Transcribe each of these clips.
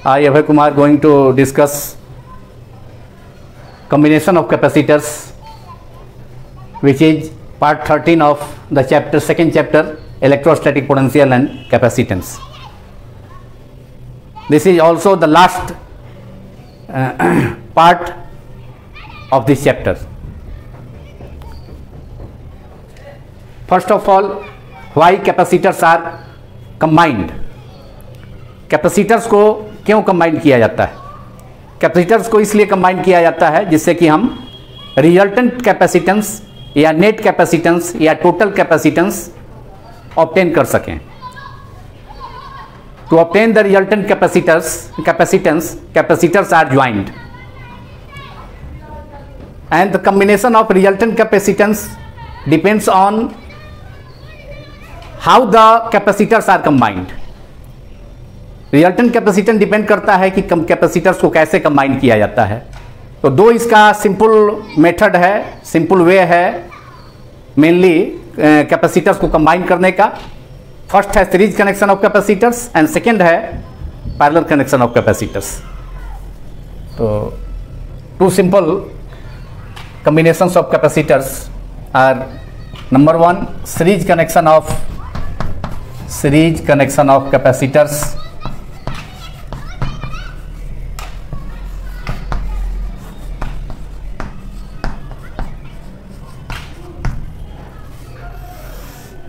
I, Abhay Kumar, going to discuss combination of capacitors, which is part 13 of the chapter, second chapter, electrostatic potential and capacitance. This is also the last part of this chapter. First of all, why capacitors are combined? Capacitors को क्यों combine किया जाता है? Capacitors को इसलिए combine किया जाता है जिससे कि हम रिजल्टेंट कैपेसिटेंस या नेट कैपेसिटेंस या टोटल कैपेसिटेंस ऑब्टेन कर सकें. To obtain the resultant capacitance, capacitors are joined and the combination of resultant capacitance depends on how the capacitors are combined. Resultant capacitance depend करता है कि capacitors को कैसे combine किया जाता है. तो दो इसका सिंपल मेथड है, सिंपल वे है मेनली कैपेसिटर्स को कंबाइन करने का. फर्स्ट है series connection of capacitors and second है पैरेलल कनेक्शन ऑफ कैपेसिटर्स. तो two simple combinations of capacitors are number one series connection of capacitors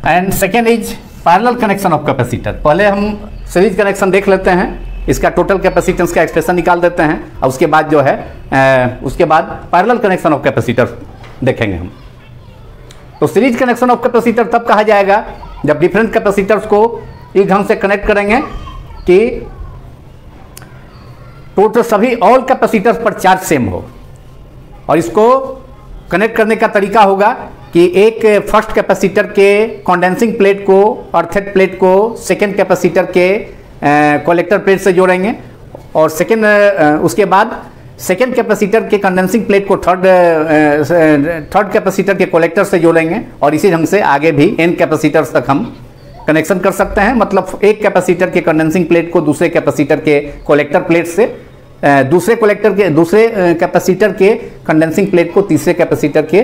and second is parallel connection of capacitor. पहले हम series connection देख लेते हैं, इसका total capacitance का expression निकाल देते हैं और उसके बाद जो है उसके बाद पैरेलल कनेक्शन ऑफ कैपेसिटर देखेंगे हम. तो सीरीज कनेक्शन ऑफ कैपेसिटर तब कहा जाएगा जब डिफरेंट कैपेसिटर्स को इस ढंग से कनेक्ट करेंगे कि टोटल सभी ऑल कैपेसिटर्स पर चार्ज सेम हो. और इसको कनेक्ट करने का तरीका होगा कि एक फर्स्ट कैपेसिटर के कंडेंसिंग प्लेट को, अर्थेड प्लेट को सेकेंड कैपेसिटर के कलेक्टर प्लेट से जोड़ेंगे और उसके बाद सेकेंड कैपेसिटर के कंडेंसिंग प्लेट को थर्ड कैपेसिटर के कलेक्टर से जोड़ेंगे और इसी ढंग से आगे भी एन कैपेसिटर्स तक हम कनेक्शन कर सकते हैं. मतलब एक कैपेसिटर के कंडेंसिंग प्लेट को दूसरे कैपेसिटर के कलेक्टर प्लेट से, दूसरे कैपेसिटर के कंडेंसिंग प्लेट को तीसरे कैपेसिटर के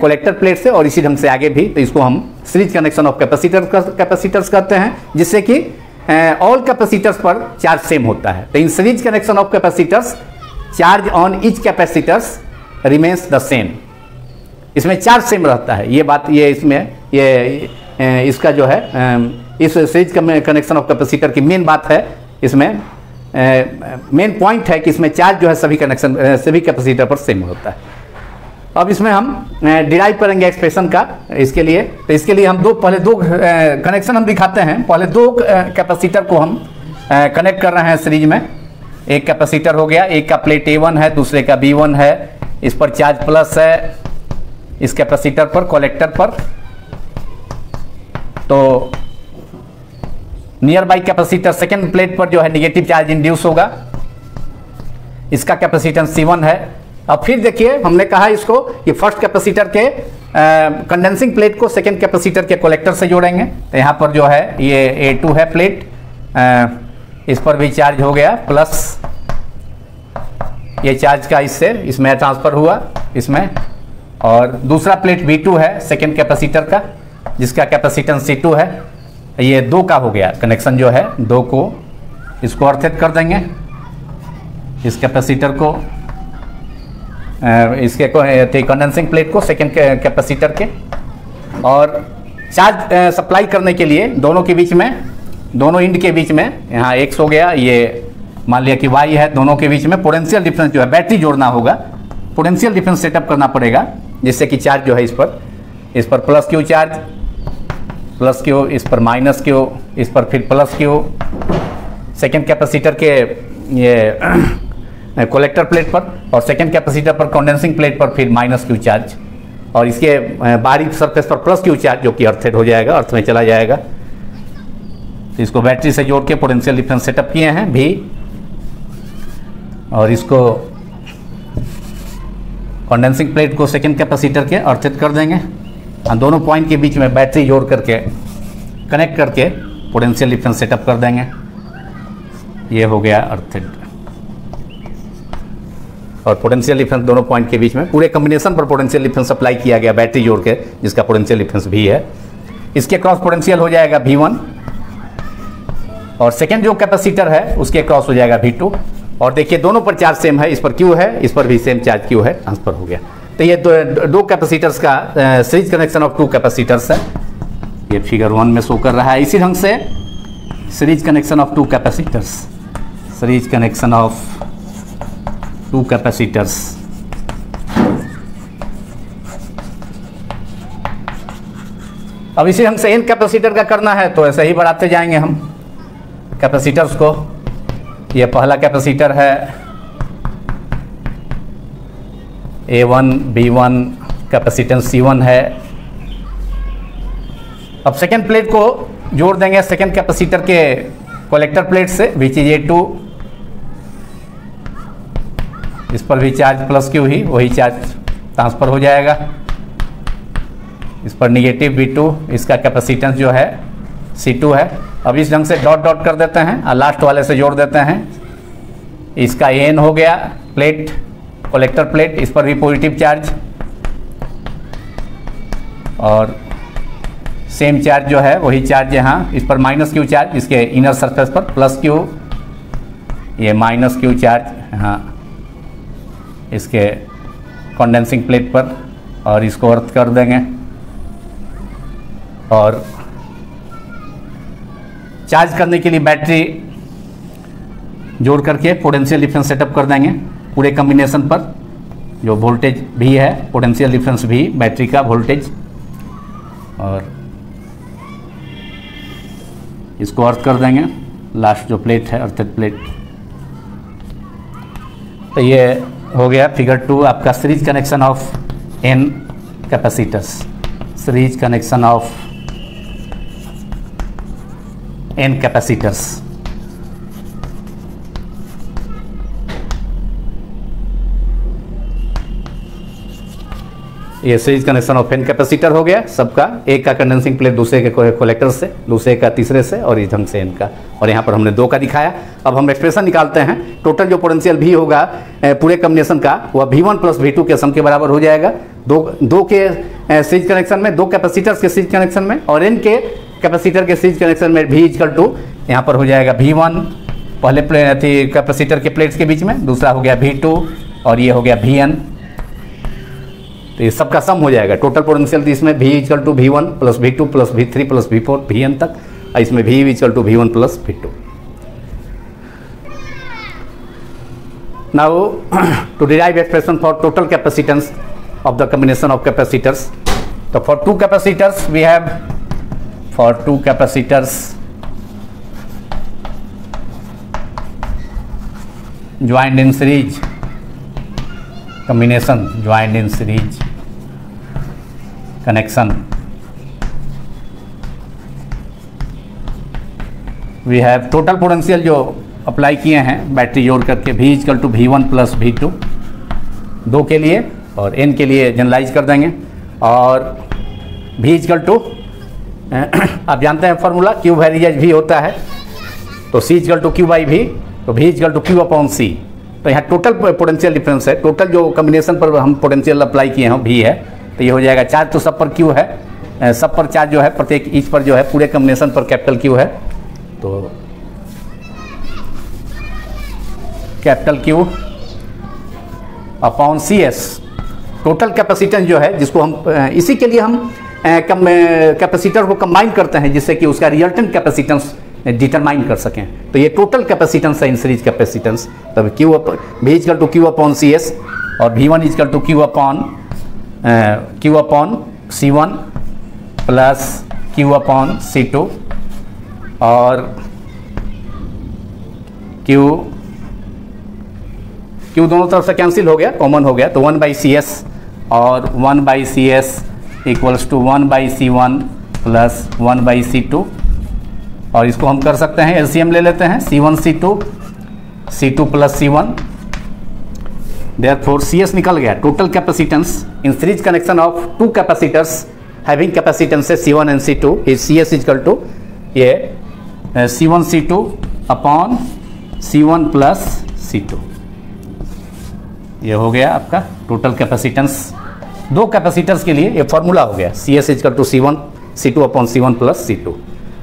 कलेक्टर प्लेट से और इसी ढंग से आगे भी. तो इसको हम सीरीज कनेक्शन ऑफ कैपेसिटर्स कहते हैं जिससे कि ऑल कैपेसिटर्स पर चार्ज सेम होता है. तो इन series connection of capacitors charge on each capacitors remains the same. इसमें चार्ज सेम रहता है. ये बात इसका जो है इस सीरीज कनेक्शन ऑफ कैपेसिटर की मेन बात है. इसमें मेन पॉइंट है कि इसमें चार्ज जो है सभी कैपेसिटर पर सेम होता है. अब इसमें हम डिराइव करेंगे एक्सप्रेशन का. इसके लिए हम पहले दो कनेक्शन हम दिखाते हैं. पहले दो कैपेसिटर को हम कनेक्ट कर रहे हैं सीरीज में. एक कैपेसिटर हो गया, एक का प्लेट A1 है, दूसरे का B1 है. इस पर चार्ज प्लस है इस कैपेसिटर पर, कलेक्टर पर. तो near by capacitor second plate पर जो है निगेटिव चार्ज इंड्यूस होगा. इसका कैपेसिटेंस C1 है. अब फिर देखिए हमने कहा इसको कि फर्स्ट कैपेसिटर के कंडेंसिंग प्लेट को सेकेंड कैपेसिटर के कलेक्टर से जोड़ेंगे. तो यहाँ पर जो है ये A2 है प्लेट, इस पर भी चार्ज हो गया प्लस, ये चार्ज का इसमें ट्रांसफर हुआ इसमें. और दूसरा प्लेट B2 है सेकेंड कैपेसिटर का जिसका कैपेसिटेंस C2 है. ये दो का हो गया कनेक्शन जो है, दो को इसको अर्थेड कर देंगे इस कैपेसिटर को, इसके कंडेंसिंग प्लेट को सेकेंड कैपेसिटर के. और चार्ज सप्लाई करने के लिए दोनों के बीच में, दोनों इंड के बीच में, यहाँ X हो गया, ये मान लिया कि Y है, दोनों के बीच में पोटेंशियल डिफरेंस जो है बैटरी जोड़ना होगा. पोटेंशियल डिफरेंस सेटअप करना पड़ेगा जिससे कि चार्ज जो है इस पर plus Q charge, plus Q, इस पर माइनस Q, इस पर फिर प्लस Q सेकेंड कैपेसिटर के ये कलेक्टर प्लेट पर और सेकेंड कैपेसिटर पर कंडेंसिंग प्लेट पर फिर माइनस Q चार्ज और इसके बाहरी सरफेस पर प्लस Q चार्ज जो कि अर्थेड हो जाएगा, अर्थ में चला जाएगा. तो इसको बैटरी से जोड़ के पोटेंशियल डिफरेंस सेटअप किए हैं भी. और इसको कंडेंसिंग प्लेट को सेकेंड कैपेसिटर के अर्थेड कर देंगे और दोनों पॉइंट के बीच में बैटरी जोड़ करके कनेक्ट करके पोटेंशियल डिफरेंस सेटअप कर देंगे. ये हो गया अर्थेड, और पोटेंशियल डिफरेंस दोनों पॉइंट के बीच में पूरे कॉम्बिनेशन पर पोटेंशियल डिफरेंस अप्लाई किया गया बैटरी जोड़ के, जिसका पोटेंशियल डिफरेंस भी है। इसके क्रॉस पोटेंशियल हो जाएगा V1, और सेकेंड जो कैपेसिटर है उसके क्रॉस हो जाएगा V2। और देखिए दोनों पर चार्ज सेम है, इस पर Q है, इस पर भी सेम चार्ज Q है, ट्रांसफर हो गया। तो ये दो कैपेसिटर्स का सीरीज कनेक्शन ऑफ 2 कैपेसिटर्स है, ये फिगर 1 में शो कर रहा है। इसी ढंग से series connection of 2 capacitors, series connection of 2 capacitors. अब इसी ढंग से n कैपेसिटर का करना है तो ऐसे ही बढ़ाते जाएंगे हम कैपेसिटर्स को। ये पहला कैपेसिटर है A1 B1, कैपेसिटेंस C1 है। अब सेकेंड प्लेट को जोड़ देंगे सेकेंड कैपेसिटर के कलेक्टर प्लेट से, विच इज A2। इस पर भी चार्ज प्लस Q ही, वही चार्ज ट्रांसफर हो जाएगा। इस पर निगेटिव V2, इसका कैपेसिटेंस जो है C2 है। अब इस ढंग से डॉट डॉट कर देते हैं और लास्ट वाले से जोड़ देते हैं। इसका N हो गया प्लेट, कलेक्टर प्लेट, इस पर भी पॉजिटिव चार्ज, और सेम चार्ज जो है वही चार्ज यहाँ, इस पर माइनस Q चार्ज, इसके इनर सरफेस पर प्लस Q, ये माइनस Q चार्ज यहाँ इसके कंडेंसिंग प्लेट पर, और इसको अर्थ कर देंगे। और चार्ज करने के लिए बैटरी जोड़ करके पोटेंशियल डिफरेंस सेटअप कर देंगे पूरे कॉम्बिनेशन पर। जो वोल्टेज भी है, पोटेंशियल डिफरेंस भी बैटरी का वोल्टेज, और इसको अर्थ कर देंगे लास्ट जो प्लेट है, अर्थेड प्लेट। तो ये हो गया फिगर 2 आपका series connection of n capacitors, series connection of n capacitors. ये series connection of n capacitor हो गया सबका, एक का कंडेंसिंग प्लेट दूसरे के कलेक्टर से, दूसरे का तीसरे से, और इस ढंग से n का। और यहाँ पर हमने 2 का दिखाया। अब हम एक्सप्रेशन निकालते हैं। टोटल जो पोटेंशियल भी होगा पूरे कॉम्बिनेशन का, वह V1 प्लस V2 के सम के बराबर हो जाएगा। दो के सीरीज कनेक्शन में, 2 कैपेसिटर्स के सीरीज कनेक्शन में, और n के कैपेसिटर के सीरीज कनेक्शन में V इक्वल टू यहाँ पर हो जाएगा V1 पहले कैपेसिटर के प्लेट्स के बीच में, दूसरा हो गया V2, और ये हो गया Vn। तो ये सबका सम हो जाएगा। टोटल पोटेंशियल इसमें V equal to V1 plus V2 plus V3 plus V4 Vn तक, और इसमें V equal to V1 plus V2। Now to derive expression for total capacitance of the combination of capacitors. तो for 2 capacitors we have, for 2 capacitors joined in series combination, joined in series connection, we have total potential जो apply किए हैं battery जोड़ करके V equal to V1 plus V2 2 के लिए, और n के लिए जनरलाइज कर देंगे। और V इक्वल टू आप जानते हैं फॉर्मूला, Q वेरिएज V होता है, तो C equal to Q by V, तो V equal to Q upon C। तो यहाँ टोटल पोटेंशियल डिफरेंस है, टोटल जो कॉम्बिनेशन पर हम पोटेंशियल अप्लाई किए हैं V है, तो ये हो जाएगा। चार्ज तो सब पर Q है, सब पर चार्ज जो है प्रत्येक ईच पर जो है पूरे कॉम्बिनेशन पर कैपिटल Q है, तो capital Q upon CS total capacitance जो है, जिसको हम इसी के लिए हम कैपेसिटर को कंबाइन करते हैं जिससे कि उसका रिजल्टेंट कैपेसिटेंस डिटरमाइन कर सकें। तो ये टोटल कैपेसिटेंस है इन सीरीज कैपेसिटेंस। तब V equal to Q upon CS, और V1 equal to Q upon C1 plus Q upon C2, और Q दोनों तरफ से कैंसिल हो गया, कॉमन हो गया, तो 1/CS, और 1/CS equals to 1/C1 plus 1/C2। और इसको हम कर सकते हैं, एलसीएम ले लेते हैं, C1 C2 plus C1, therefore CS निकल गया। Total capacitance in series connection of 2 capacitors having capacitance C1 and C2 is CS equal to ये C1 C2 upon C1 plus C2। ये हो गया आपका टोटल कैपेसिटेंस। दो कैपेसिटर्स के लिए ये फॉर्मूला हो गया, CS equal to C1 C2 upon C1 plus C2।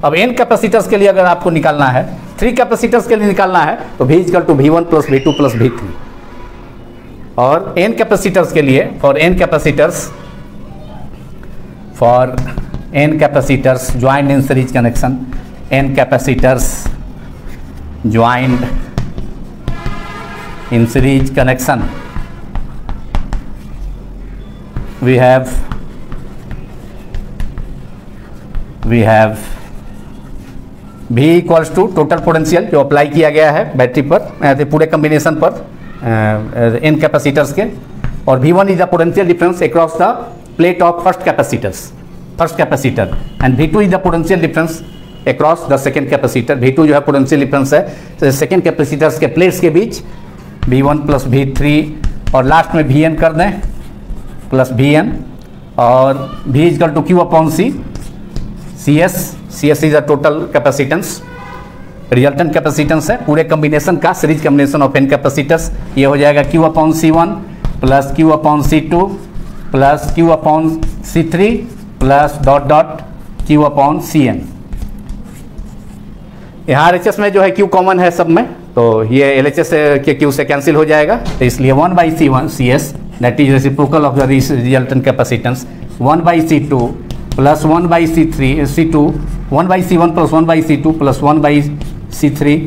अब n कैपेसिटर्स के लिए अगर आपको निकालना है, 3 कैपेसिटर्स के लिए निकालना है तो V equal to V1 plus V2 plus V3। और n कैपेसिटर्स के लिए for n capacitors joined in series connection, n capacitors joined in series connection, we have V equals to total potential जो apply किया गया है battery पर, पूरे combination पर n कैपेसिटर्स के, और V1 is the potential difference across the plate of first capacitor and V2 is the potential difference across the second capacitor. V2 जो है पोटेंशियल डिफरेंस है सेकेंड कैपेसिटर्स के प्लेट्स के बीच, V1 प्लस V3 और last में Vn कर दें plus Vn, और V equal to Q upon C, CS is the total capacitance, resultant capacitance है पूरे कम्बिनेशन का, series combination of n capacitors. ये हो जाएगा Q upon C1 plus Q upon C2 plus Q upon C3 plus dot dot Q upon Cn। यहाँ RHS में जो है Q कॉमन है सब में, तो ये LHS के Q से कैंसिल हो जाएगा, तो इसलिए 1 by C1 CS that is reciprocal of the resultant capacitance, 1 by C2 plus 1 by C2, 1 by C1 plus 1 by C2 plus 1 by C3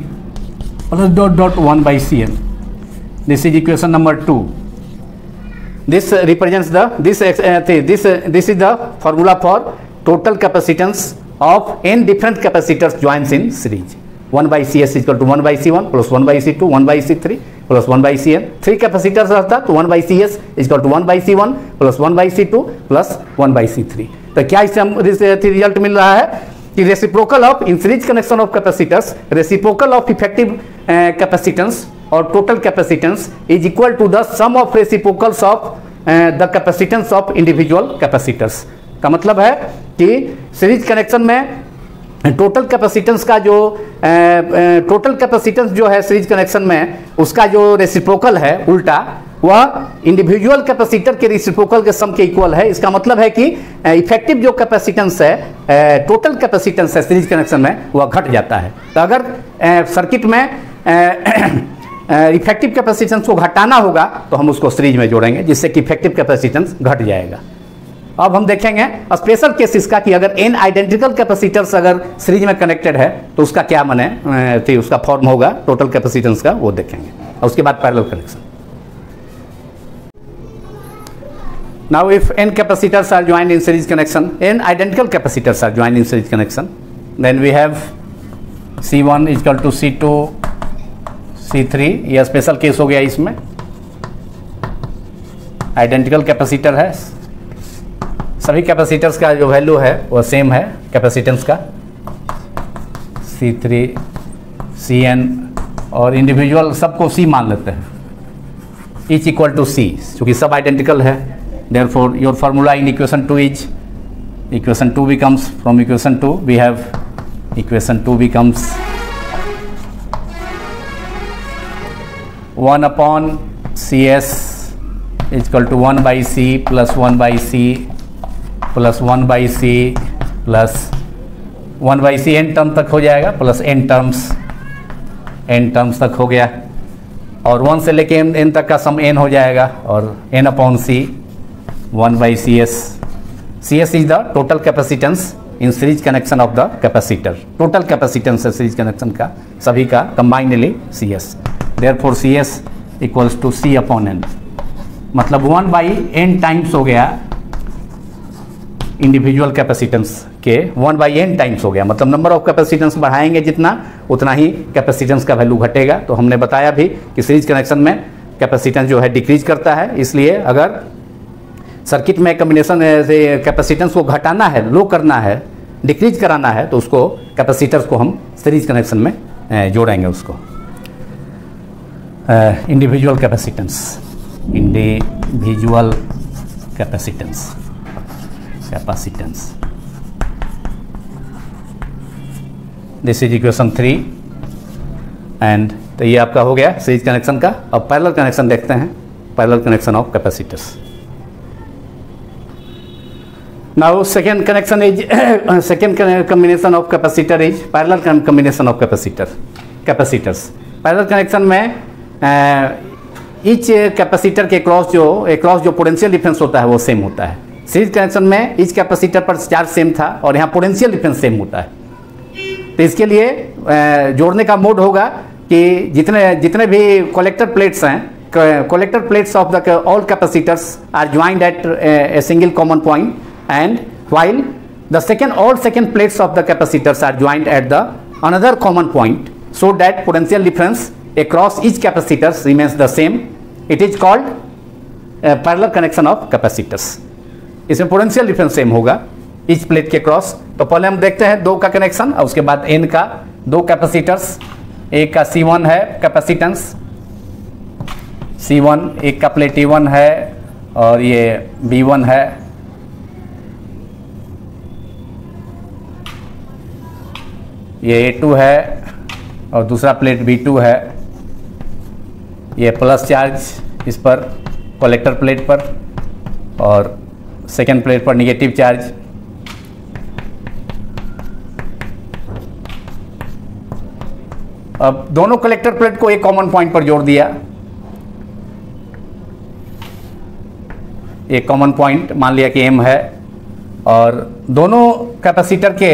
plus dot dot 1 by Cn। This is equation number 2। This represents this is the formula for total capacitance of n different capacitors joins in series। 1 by CS equal to 1 by C1 plus 1 by C2 1 by C3 plus 1 by Cn। 3 capacitors रहता तो 1 by CS equal to 1 by C1 plus 1 by C2 plus 1 by C3। तो क्या इससे हम result मिल रहा है कि reciprocal of in series connection of capacitors, reciprocal of effective capacitance और total capacitance is equal to the sum of reciprocals of the capacitance of individual capacitors. का मतलब है कि सीरीज कनेक्शन में टोटल कैपेसिटेंस का जो टोटल कैपेसिटेंस जो है सीरीज कनेक्शन में उसका जो रेसिप्रोकल है उल्टा, वह इंडिविजुअल कैपेसिटर के रेसिप्रोकल के सम के इक्वल है। इसका मतलब है कि इफेक्टिव जो कैपेसिटेंस है टोटल कैपेसिटेंस है सीरीज कनेक्शन में वह घट जाता है। तो अगर सर्किट में इफेक्टिव कैपेसिटेंस को घटाना होगा तो हम उसको सीरीज में जोड़ेंगे जिससे कि इफेक्टिव कैपेसिटेंस घट जाएगा। अब हम देखेंगे स्पेशल केसेस का कि अगर n आइडेंटिकल कैपेसिटर्स अगर सीरीज में कनेक्टेड है तो उसका क्या माने उसका फॉर्म होगा टोटल कैपेसिटेंस का, वो देखेंगे, और उसके बाद parallel connection. Now if n capacitors are joined in series connection, n identical capacitors are joined in series connection, then we have C1 equal to C2 C3। यह स्पेशल केस हो गया, इसमें आइडेंटिकल कैपेसिटर है, सभी capacitors का जो value है वो सेम है कैपेसिटेंस का, C3 Cn, और इंडिविजुअल सबको C मान लेते हैं, each equal to C, क्योंकि सब आइडेंटिकल है। therefore your formula in equation 2 is, equation 2 becomes, from equation 2 we have, equation 2 becomes 1 upon CS is equal to 1 by C plus 1 by C plus 1 by C plus 1 by C n term तक हो जाएगा, plus n terms तक हो गया, और 1 से लेके n तक का सम n हो जाएगा, और n upon C 1 by CS is the total capacitance in series connection of the capacitor. Total capacitance है सीरीज कनेक्शन का सभी का combinely CS। Therefore CS equals to C upon n, मतलब 1 बाई n टाइम्स हो गया individual capacitance के, 1 by n times हो गया, मतलब नंबर ऑफ कैपेसिटेंस बढ़ाएंगे जितना उतना ही कैपेसिटेंस का वैल्यू घटेगा। तो हमने बताया भी कि सीरीज कनेक्शन में कैपेसिटेंस जो है डिक्रीज करता है, इसलिए अगर सर्किट में कम्बिनेशन से कैपेसिटेंस को घटाना है, लो करना है, डिक्रीज कराना है, तो उसको कैपेसिटर्स को हम सीरीज कनेक्शन में जोड़ेंगे उसको। Individual capacitance This is equation 3, and तो ये आपका हो गया सीरीज कनेक्शन का। अब पैरेलल कनेक्शन देखते हैं, parallel connection of capacitors. Now second connection is second combination of capacitor is parallel combination of capacitors. Parallel connection में ईच कैपेसिटर के क्रॉस जो पोटेंशियल डिफरेंस होता है वो सेम होता है। सीरीज कनेक्शन में ईच कैपेसिटर पर चार्ज सेम था और यहाँ पोटेंशियल डिफरेंस सेम होता है। तो इसके लिए जोड़ने का मोड होगा कि जितने भी कलेक्टर प्लेट्स हैं, collector plates of the all capacitors are joined at a single common point, and while the all second plates of the capacitors are joined at the another common point, so that potential difference across each capacitor remains the same. It is called parallel connection of capacitors. इसमें potential difference same होगा each plate के cross. तो पहले हम देखते हैं दो का कनेक्शन और उसके बाद एन का। दो कैपेसिटर्स, एक का C1 है कैपेसिटेंस C1, एक का प्लेट E1 है और ये B1 है। ये A2 है और दूसरा प्लेट B2 है। ये प्लस चार्ज इस पर कलेक्टर प्लेट पर और सेकेंड प्लेट पर निगेटिव चार्ज। अब दोनों कलेक्टर प्लेट को एक कॉमन पॉइंट पर जोड़ दिया। एक कॉमन पॉइंट मान लिया कि M है और दोनों कैपेसिटर के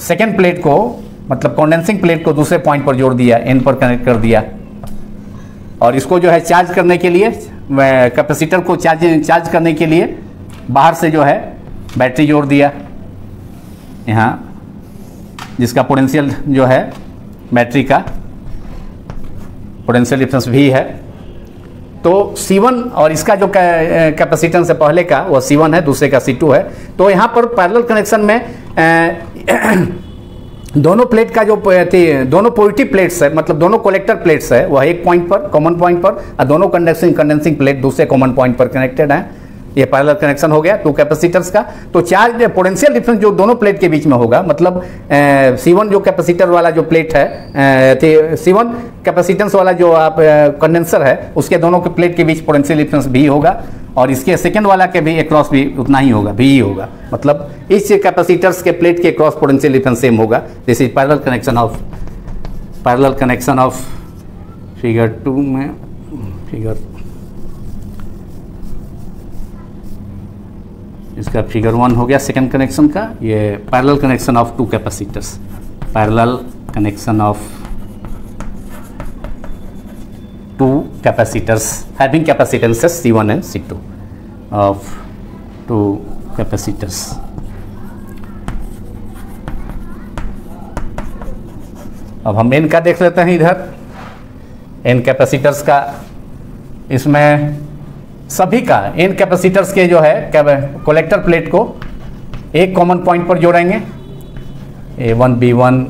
सेकेंड प्लेट को, मतलब कंडेंसिंग प्लेट को दूसरे पॉइंट पर जोड़ दिया, N पर कनेक्ट कर दिया। और इसको जो है चार्ज करने के लिए, कैपेसिटर को चार्ज करने के लिए बाहर से जो है बैटरी जोड़ दिया यहाँ, जिसका पोटेंशियल जो है बैटरी का पोटेंशियल डिफरेंस भी है। तो C1 और इसका जो कैपेसिटेंस है पहले का वो C1 है, दूसरे का C2 है। तो यहाँ पर पैरेलल कनेक्शन में दोनों प्लेट का जो दोनों पॉजिटिव प्लेट्स है, मतलब दोनों कलेक्टर प्लेट्स है, वह एक पॉइंट पर, कॉमन पॉइंट पर, और दोनों कंडेंसिंग प्लेट दूसरे कॉमन पॉइंट पर कनेक्टेड हैं। ये पैरेलल कनेक्शन हो गया टू कैपेसिटर्स का। तो चार्ज पोटेंशियल डिफरेंस जो दोनों प्लेट के बीच में होगा, मतलब C1 जो कैपेसिटर वाला जो प्लेट है, C1 कैपेसिटेंस वाला जो आप कंडेंसर है, उसके दोनों के प्लेट के बीच पोटेंशियल डिफरेंस भी होगा और इसके सेकेंड वाला के भी अक्रॉस भी उतना ही होगा, भी होगा। मतलब इस कैपेसिटर्स के प्लेट के क्रॉस पोटेंशियल डिफरेंस सेम होगा। This is parallel connection of figure 2 में, इसका फिगर 1 हो गया सेकेंड कनेक्शन का। ये parallel connection of two capacitors, parallel connection of two capacitors having capacitances C1 and C2 of two capacitors। अब हम N का देख लेते हैं इधर। N कैपेसिटर्स का, इसमें सभी का N कैपेसिटर्स के जो है कलेक्टर प्लेट को एक कॉमन पॉइंट पर जोड़ेंगे। A1 B1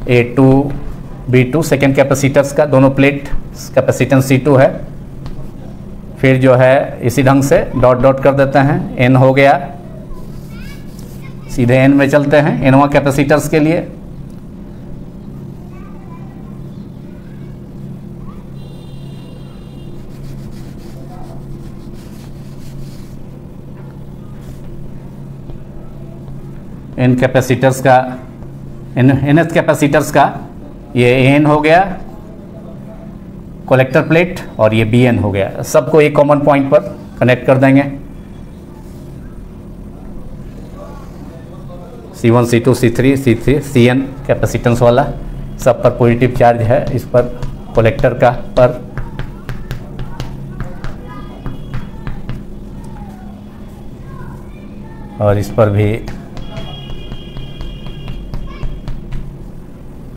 A2 B2 second capacitors का दोनों प्लेट कैपेसिटेंस C2 है। फिर जो है इसी ढंग से डॉट डॉट कर देते हैं। N हो गया, सीधे N में चलते हैं N1 कैपेसिटर्स के लिए। N कैपेसिटर्स का, Nth कैपेसिटर्स का ये N हो गया कलेक्टर प्लेट और ये Bn हो गया। सबको एक कॉमन पॉइंट पर कनेक्ट कर देंगे। C1 C2 C3 Cn capacitance वाला, सब पर पॉजिटिव चार्ज है। इस पर कलेक्टर का पर और इस पर भी।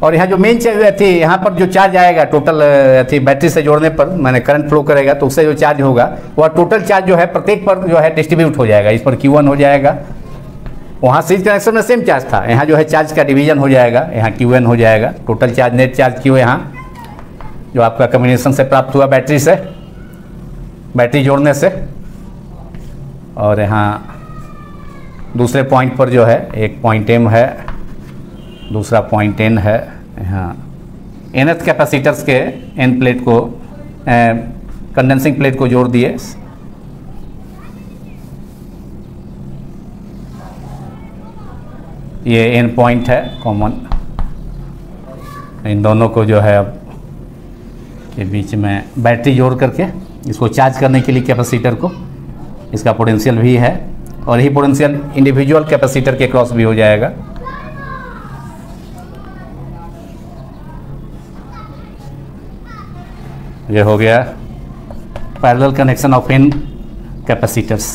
और यहाँ जो मेन थी, यहाँ पर जो चार्ज आएगा टोटल थी बैटरी से जोड़ने पर, मैंने करंट फ्लो करेगा तो उससे जो चार्ज होगा वह टोटल चार्ज जो है प्रत्येक पर जो है डिस्ट्रीब्यूट हो जाएगा। इस पर Q1 हो जाएगा। वहाँ सीरीज कनेक्शन में सेम चार्ज था, यहाँ जो है चार्ज का डिवीजन हो जाएगा, यहाँ Qn हो जाएगा। Total charge net charge Q यहाँ जो आपका कम्बिनेशन से प्राप्त हुआ बैटरी से, बैटरी जोड़ने से। और यहाँ दूसरे पॉइंट पर जो है एक पॉइंट M है, दूसरा पॉइंट N है। यहाँ nth कैपेसिटर्स के n प्लेट को कंडेंसिंग प्लेट को जोड़ दिए। ये n पॉइंट है कॉमन, इन दोनों को जो है अब के बीच में बैटरी जोड़ करके इसको चार्ज करने के लिए कैपेसिटर को, इसका पोटेंशियल भी है और यही पोटेंशियल इंडिविजुअल कैपेसिटर के क्रॉस भी हो जाएगा। ये हो गया parallel connection of n capacitors,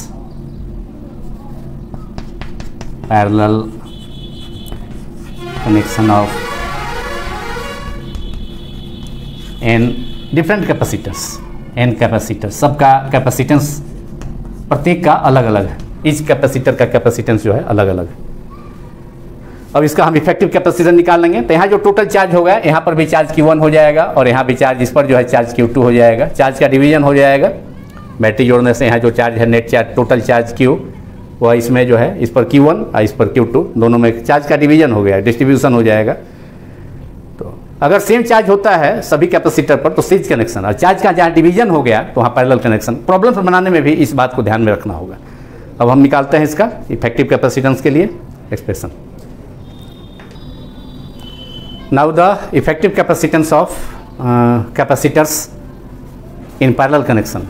parallel connection of n different capacitors, n capacitors, सबका कैपेसिटेंस प्रत्येक का अलग अलग है, इस कैपेसिटर का कैपेसिटेंस जो है अलग अलग है। अब इसका हम इफेक्टिव कैपेसिटर निकाल लेंगे। तो यहाँ जो टोटल चार्ज होगा, यहाँ पर भी चार्ज Q1 हो जाएगा और यहाँ भी चार्ज, इस पर जो है चार्ज Q2 हो जाएगा। चार्ज का डिवीजन हो जाएगा बैटरी जोड़ने से। यहाँ जो चार्ज है net charge, total charge Q, वह इसमें जो है इस पर Q1 और इस पर Q2, दोनों में चार्ज का डिवीजन हो गया, डिस्ट्रीब्यूशन हो जाएगा। तो अगर सेम चार्ज होता है सभी कैपेसिटर पर तो सीरीज कनेक्शन, और चार्ज का जहाँ डिवीजन हो गया तो वहाँ पैरेलल कनेक्शन। प्रॉब्लम्स बनाने में भी इस बात को ध्यान में रखना होगा। अब हम निकालते हैं इसका इफेक्टिव कैपेसिटेंस के लिए expression. Now the effective capacitance of capacitors in parallel connection.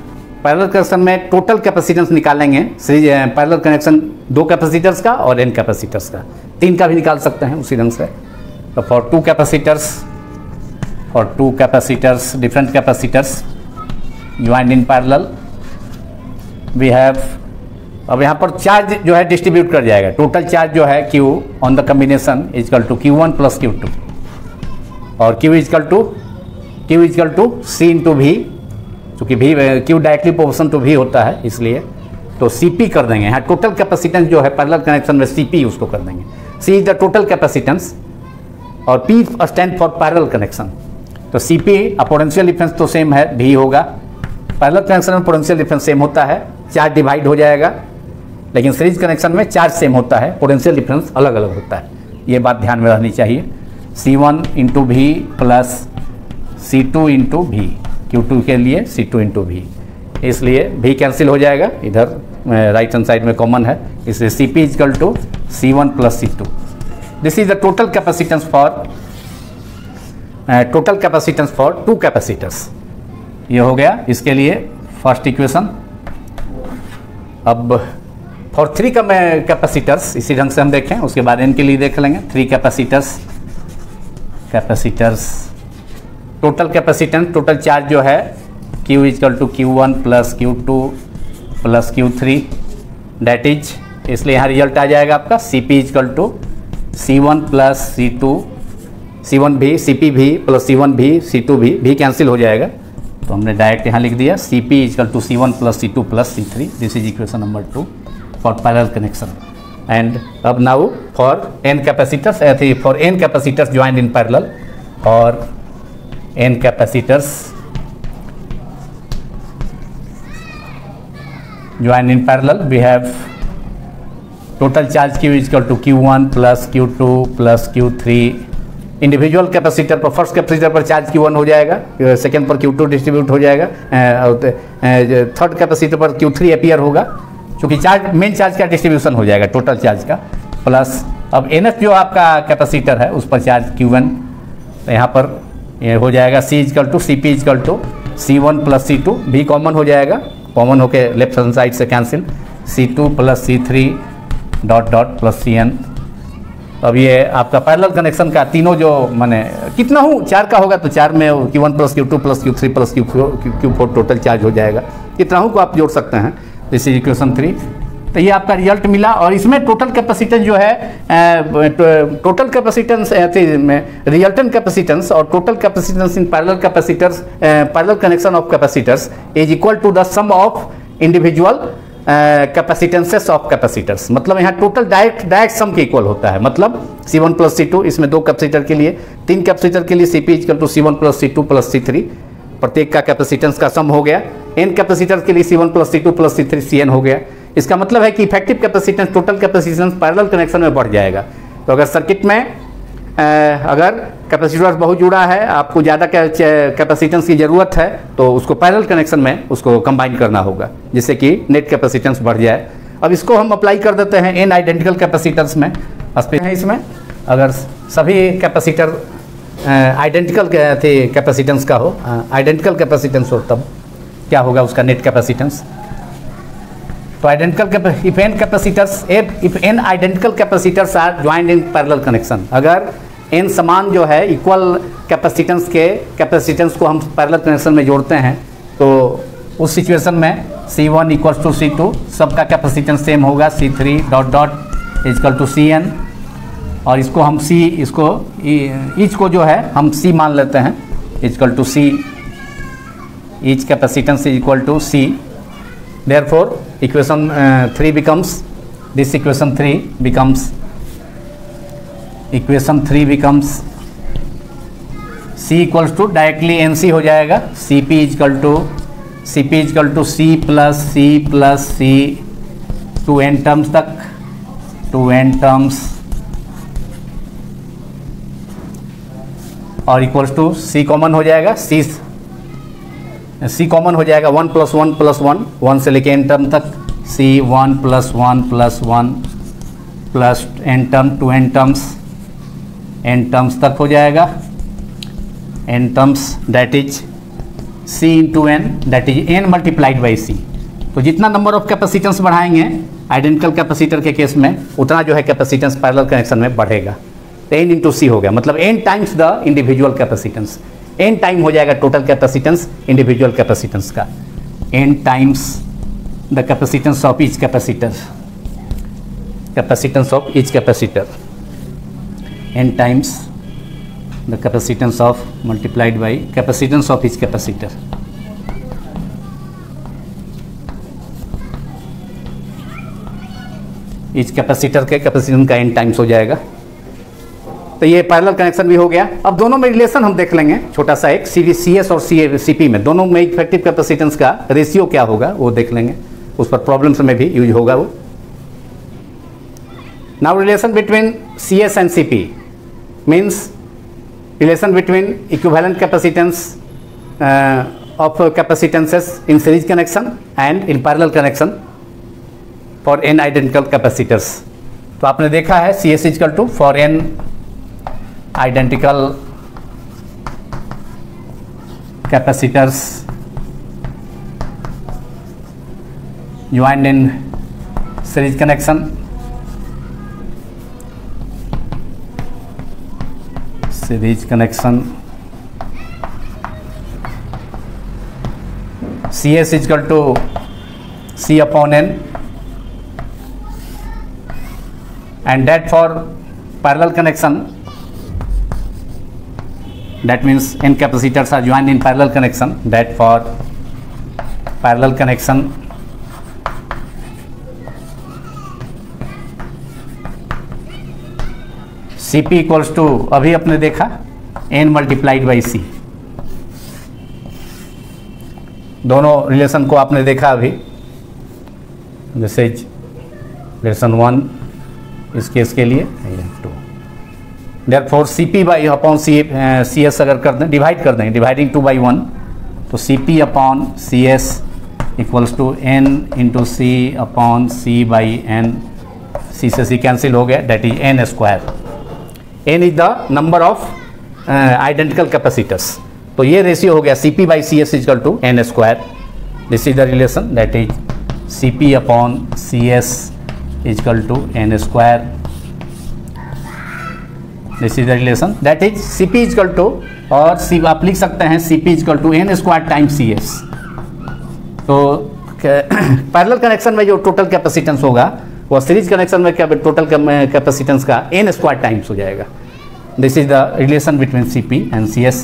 Parallel connection में टोटल कैपेसिटेंस निकालेंगे। पैरेलल कनेक्शन 2 कैपेसिटर्स का और n कैपेसिटर्स का, 3 का भी निकाल सकते हैं उसी ढंग से। तो for 2 capacitors different capacitors joined in parallel we have. अब यहाँ पर चार्ज जो है डिस्ट्रीब्यूट कर जाएगा। टोटल चार्ज जो है Q on the combination equal to Q1 plus Q2 और Q equal to C into V, चूँकि Q directly proportional to V होता है इसलिए तो CP कर देंगे। यहाँ टोटल कैपेसिटेंस जो है पैरेलल कनेक्शन में CP उसको कर देंगे। C is the total capacitance और P stand for parallel connection. तो CP पोटेंशियल डिफरेंस तो सेम है, V होगा। पैरेलल कनेक्शन में पोटेंशियल डिफरेंस सेम होता है, चार्ज डिवाइड हो जाएगा, लेकिन सीरीज कनेक्शन में चार्ज सेम होता है, पोटेंशियल डिफरेंस अलग अलग होता है। ये बात ध्यान में रहनी चाहिए। C1 into V plus C2 into V, Q2 के लिए C2 इंटू V, इसलिए V कैंसिल हो जाएगा, इधर राइट हैंड साइड में कॉमन है, इसलिए CP equal to C1 plus C2। This is the total capacitance for 2 capacitors. ये हो गया इसके लिए फर्स्ट इक्वेशन। अब फॉर 3 कैपेसिटर्स इसी ढंग से हम देखें, उसके बाद इनके लिए देख लेंगे। 3 capacitors total capacitance, total charge जो है Q equal to Q1 plus Q2 plus Q3 that is, इसलिए यहाँ रिजल्ट आ जाएगा आपका CP equal to C1 plus C2 C1 भी CP भी प्लस C1 भी C2 भी, V कैंसिल हो जाएगा तो हमने डायरेक्ट यहाँ लिख दिया CP equal to C1 plus C2 plus C3। This is equation number 2 for parallel connection. And अब now for n capacitors joined in parallel और n capacitors joined in parallel we have total charge Q equal to Q1 plus Q2 plus Q3। Individual capacitor पर, first capacitor पर charge Q1 हो जाएगा, second पर Q2 distribute हो जाएगा, third capacitor पर Q3 appear होगा, क्योंकि चार्ज मेन चार्ज का डिस्ट्रीब्यूशन हो जाएगा टोटल चार्ज का। प्लस अब NF जो आपका कैपेसिटर है उस पर चार्ज Q1, तो यहाँ पर ये हो जाएगा C equal to CP equal to C1 plus C2, भी कॉमन हो जाएगा, कॉमन होके लेफ्ट हैंड साइड से cancel, C2 plus C3 dot dot plus CN। अब ये आपका पैरेलल कनेक्शन का तीनों जो माने कितना हूँ 4 का होगा तो 4 में Q1 plus Q2 plus Q3 plus Q4 total charge हो जाएगा। कितना हूँ को आप जोड़ सकते हैं। This is equation 3। तो ये आपका रिजल्ट मिला और इसमें टोटल कैपेसिटेंस जो है टोटल कैपेसिटेंस में रिजल्टेंट कैपेसिटेंस और total capacitance in parallel capacitors, parallel connection of capacitors is equal to the sum of individual capacitances of capacitors. मतलब यहाँ टोटल डायरेक्ट सम के इक्वल होता है। मतलब C1 प्लस C2, इसमें 2 कैपेसिटर के लिए, 3 कैपेसिटर के लिए CP equal to C1 plus C2 plus C3, प्रत्येक का कैपेसिटेंस का सम हो गया। n कैपेसिटर के लिए C1 plus C2 plus C3 CN हो गया। इसका मतलब है कि effective capacitance, total capacitance parallel connection में बढ़ जाएगा। तो अगर सर्किट में अगर कैपेसिटर बहुत जुड़ा है, आपको ज़्यादा कैपेसिटेंस की ज़रूरत है, तो उसको पैरेलल कनेक्शन में उसको कंबाइन करना होगा, जिससे कि नेट कैपेसिटेंस बढ़ जाए। अब इसको हम अप्लाई कर देते हैं n आइडेंटिकल कैपेसिटर्स में। है इसमें अगर सभी कैपेसिटर आइडेंटिकल कैपेसिटेंस का हो, आइडेंटिकल कैपेसिटेंस हो, तब क्या होगा उसका नेट कैपेसिटेंस। तो identical if n identical capacitors are joined in parallel connection, अगर n समान जो है इक्वल कैपेसिटेंस के कैपेसिटेंस को हम पैरेलल कनेक्शन में जोड़ते हैं, तो उस सिचुएशन में C1 इक्वल्स टू C2, सबका कैपेसिटेंस सेम होगा, C3 dot dot equal to Cn, और इसको हम इसको ईच को जो है हम C मान लेते हैं, equal to C, each capacitance is equal to C। Therefore equation 3 becomes, this equation 3 becomes C equals to directly NC हो जाएगा, CP equal to C plus C to n terms तक, टू n टर्म्स, और equals to C common हो जाएगा, C common हो जाएगा 1 plus 1 plus 1, 1 से लेके n टर्म तक, C 1 plus 1 plus 1 plus n term to n terms तक हो जाएगा, n terms that is C into n, that is n multiplied by C। तो जितना नंबर ऑफ कैपेसिटेंस बढ़ाएंगे आइडेंटिकल कैपेसिटर के केस में, उतना जो है कैपेसिटेंस पैरेलल कनेक्शन में बढ़ेगा। तो n इंटू C हो गया, मतलब n times the individual capacitance, n time हो जाएगा टोटल कैपेसिटेंस इंडिविजुअल कैपेसिटेंस का, n times the capacitance of each capacitor, n times the capacitance of multiplied by capacitance of each capacitor। each capacitor के capacitance का n times हो जाएगा। तो ये parallel connection भी हो गया। अब दोनों में रिलेशन हम देख लेंगे छोटा सा, एक CS और CP में, दोनों में इफेक्टिव कैपेसिटेंस का रेशियो क्या होगा वो देख लेंगे, उस पर प्रॉब्लम्स में भी यूज होगा वो। Now relation between CS and CP means relation between equivalent capacitance of capacitances in series connection and in parallel connection for n identical capacitors। तो आपने देखा है CS equal to for n identical capacitors joined in series connection, CS is equal to C upon n, and that for parallel connection, that means n capacitors are joined in parallel connection, that for parallel connection CP equals to, अभी आपने देखा n multiplied by C, दोनों relation को आपने देखा अभी, जैसे relation 1 इस केस के लिए 2, therefore CP by upon CS अगर कर दें, डिवाइड कर देंगे, डिवाइडिंग 2 बाई 1, तो CP upon CS equals to n into C upon C by n, C से C कैंसिल हो गया, that is n square. n is the number of identical capacitors, तो ये रेशियो हो गया CP by CS equal to n square. This is the relation, that is CP upon CS equal to n square. This is the relation, that is CP equal to, और आप लिख सकते हैं CP equal to n square time CS। तो parallel connection में जो total capacitance होगा वो सीरीज कनेक्शन में क्या टोटल कैपेसिटेंस का n स्क्वायर टाइम्स हो जाएगा। This is the relation between CP and CS।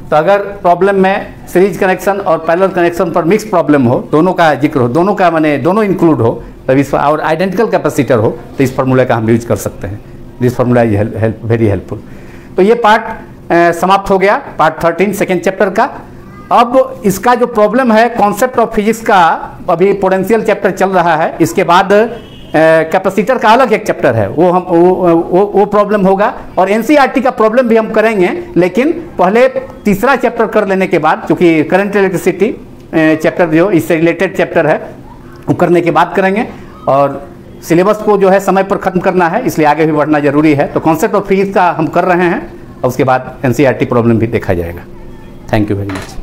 तो अगर प्रॉब्लम में सीरीज कनेक्शन और पैरेलल कनेक्शन पर मिक्स प्रॉब्लम हो, दोनों का जिक्र हो, दोनों का माने दोनों इंक्लूड हो, तब इस और आइडेंटिकल कैपेसिटर हो, तो इस फार्मूला का हम यूज कर सकते हैं। This formula is very helpful. तो ये पार्ट समाप्त हो गया, पार्ट 13 सेकेंड चैप्टर का। अब इसका जो प्रॉब्लम है कॉन्सेप्ट ऑफ फिजिक्स का, अभी पोटेंशियल चैप्टर चल रहा है, इसके बाद कैपेसिटर का अलग एक चैप्टर है, वो हम वो प्रॉब्लम होगा, और एनसीईआरटी का प्रॉब्लम भी हम करेंगे, लेकिन पहले तीसरा चैप्टर कर लेने के बाद, क्योंकि करंट इलेक्ट्रिसिटी चैप्टर जो इससे रिलेटेड चैप्टर है वो करने के बाद करेंगे। और सिलेबस को जो है समय पर ख़त्म करना है, इसलिए आगे भी बढ़ना जरूरी है। तो कॉन्सेप्ट ऑफ फिजिक्स का हम कर रहे हैं और उसके बाद एनसीईआरटी प्रॉब्लम भी देखा जाएगा। Thank you very much.